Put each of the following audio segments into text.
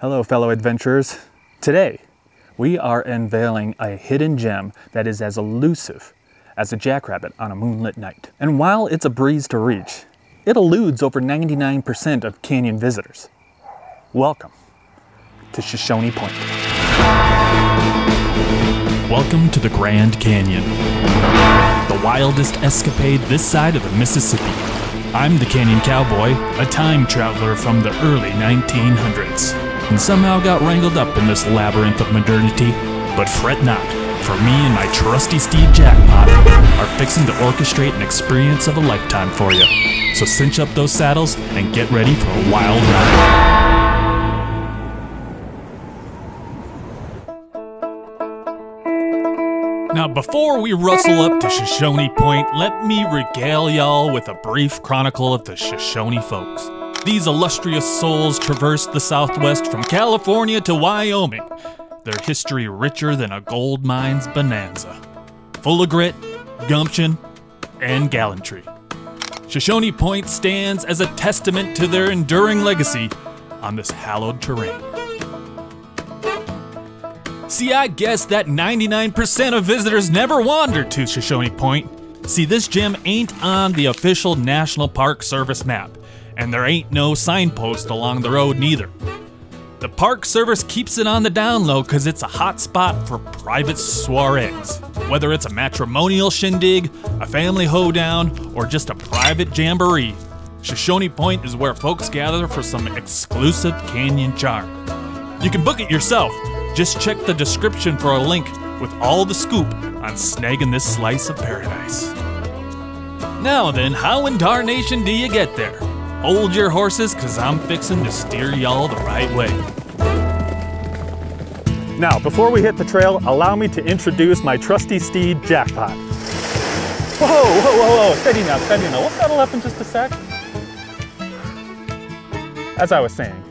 Hello, fellow adventurers. Today, we are unveiling a hidden gem that is as elusive as a jackrabbit on a moonlit night. And while it's a breeze to reach, it eludes over 99% of canyon visitors. Welcome to Shoshone Point. Welcome to the Grand Canyon, the wildest escapade this side of the Mississippi. I'm the Canyon Cowboy, a time traveler from the early 1900s, and somehow got wrangled up in this labyrinth of modernity. But fret not, for me and my trusty steed Jackpot are fixing to orchestrate an experience of a lifetime for you. So cinch up those saddles and get ready for a wild ride. Now, before we rustle up to Shoshone Point, let me regale y'all with a brief chronicle of the Shoshone folks. These illustrious souls traversed the Southwest from California to Wyoming, their history richer than a gold mine's bonanza, full of grit, gumption, and gallantry. Shoshone Point stands as a testament to their enduring legacy on this hallowed terrain. See, I guess that 99% of visitors never wander to Shoshone Point. See, this gem ain't on the official National Park Service map, and there ain't no signpost along the road neither. The Park Service keeps it on the down low because it's a hot spot for private soirees. Whether it's a matrimonial shindig, a family hoedown, or just a private jamboree, Shoshone Point is where folks gather for some exclusive canyon charm. You can book it yourself. Just check the description for a link with all the scoop on snagging this slice of paradise. Now then, how in darnation do you get there? Hold your horses, cause I'm fixing to steer y'all the right way. Now, before we hit the trail, allow me to introduce my trusty steed, Jackpot. Whoa, steady now. We'll settle up in just a sec. As I was saying,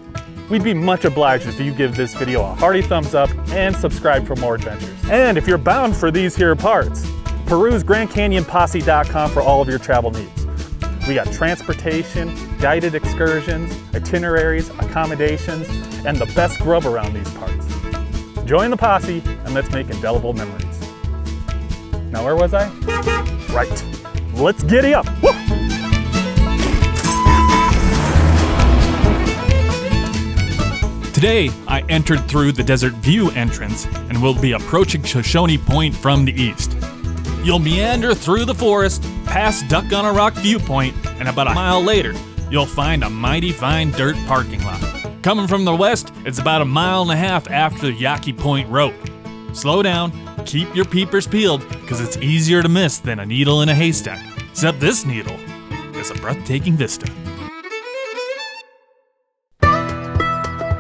we'd be much obliged if you give this video a hearty thumbs up and subscribe for more adventures. And if you're bound for these here parts, peruse GrandCanyonPosse.com for all of your travel needs. We got transportation, guided excursions, itineraries, accommodations, and the best grub around these parts. Join the posse and let's make indelible memories. Now where was I? Right. Let's giddy up. Woo! Today, I entered through the Desert View entrance and will be approaching Shoshone Point from the east. You'll meander through the forest, past Duck on a Rock viewpoint, and about a mile later, you'll find a mighty fine dirt parking lot. Coming from the west, it's about a mile and a half after the Yaqui Point Road. Slow down, keep your peepers peeled, because it's easier to miss than a needle in a haystack. Except this needle is a breathtaking vista.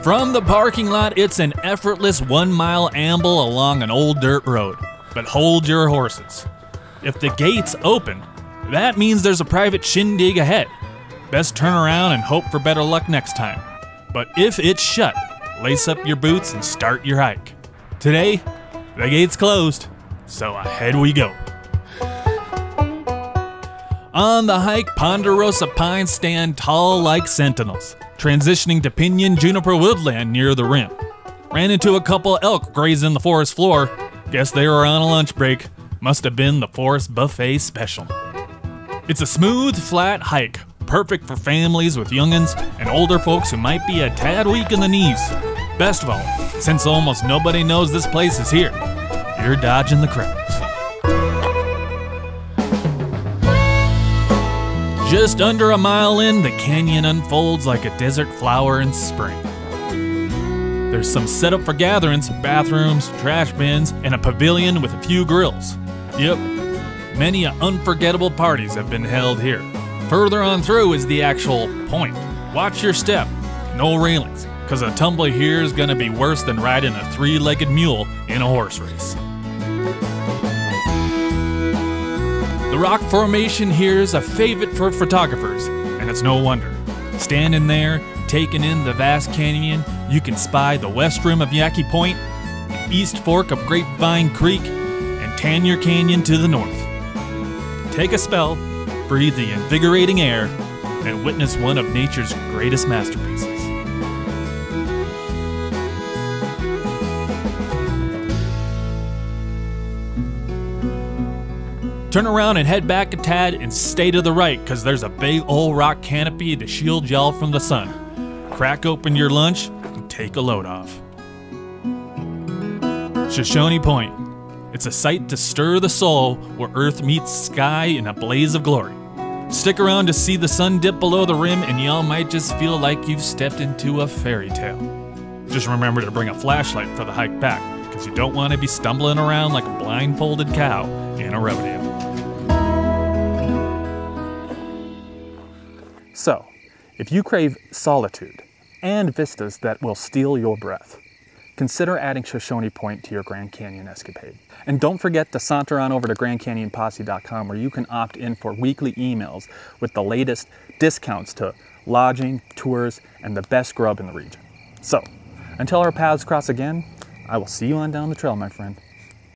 From the parking lot, it's an effortless 1 mile amble along an old dirt road. But hold your horses. If the gate's open, that means there's a private shindig ahead. Best turn around and hope for better luck next time. But if it's shut, lace up your boots and start your hike. Today, the gate's closed, so ahead we go. On the hike, ponderosa pines stand tall like sentinels, transitioning to pinyon juniper woodland near the rim. Ran into a couple elk grazing the forest floor. Guess they were on a lunch break. Must have been the forest buffet special. It's a smooth, flat hike, perfect for families with young'uns and older folks who might be a tad weak in the knees. Best of all, since almost nobody knows this place is here, you're dodging the crowds. Just under a mile in, the canyon unfolds like a desert flower in spring. There's some setup for gatherings, bathrooms, trash bins, and a pavilion with a few grills. Yep, many unforgettable parties have been held here. Further on through is the actual point. Watch your step, no railings, cause a tumble here is gonna be worse than riding a three-legged mule in a horse race. The rock formation here is a favorite for photographers, and it's no wonder. Standing there, taking in the vast canyon, you can spy the west rim of Yaqui Point, the east fork of Grapevine Creek, and Tanier Canyon to the north. Take a spell, breathe the invigorating air, and witness one of nature's greatest masterpieces. Turn around and head back a tad and stay to the right, because there's a big old rock canopy to shield y'all from the sun. Crack open your lunch and take a load off. Shoshone Point. It's a sight to stir the soul, where earth meets sky in a blaze of glory. Stick around to see the sun dip below the rim, and y'all might just feel like you've stepped into a fairy tale. Just remember to bring a flashlight for the hike back, because you don't want to be stumbling around like a blindfolded cow in a rodeo. So, if you crave solitude and vistas that will steal your breath, consider adding Shoshone Point to your Grand Canyon escapade. And don't forget to saunter on over to GrandCanyonPosse.com, where you can opt in for weekly emails with the latest discounts to lodging, tours, and the best grub in the region. So, until our paths cross again, I will see you on down the trail, my friend.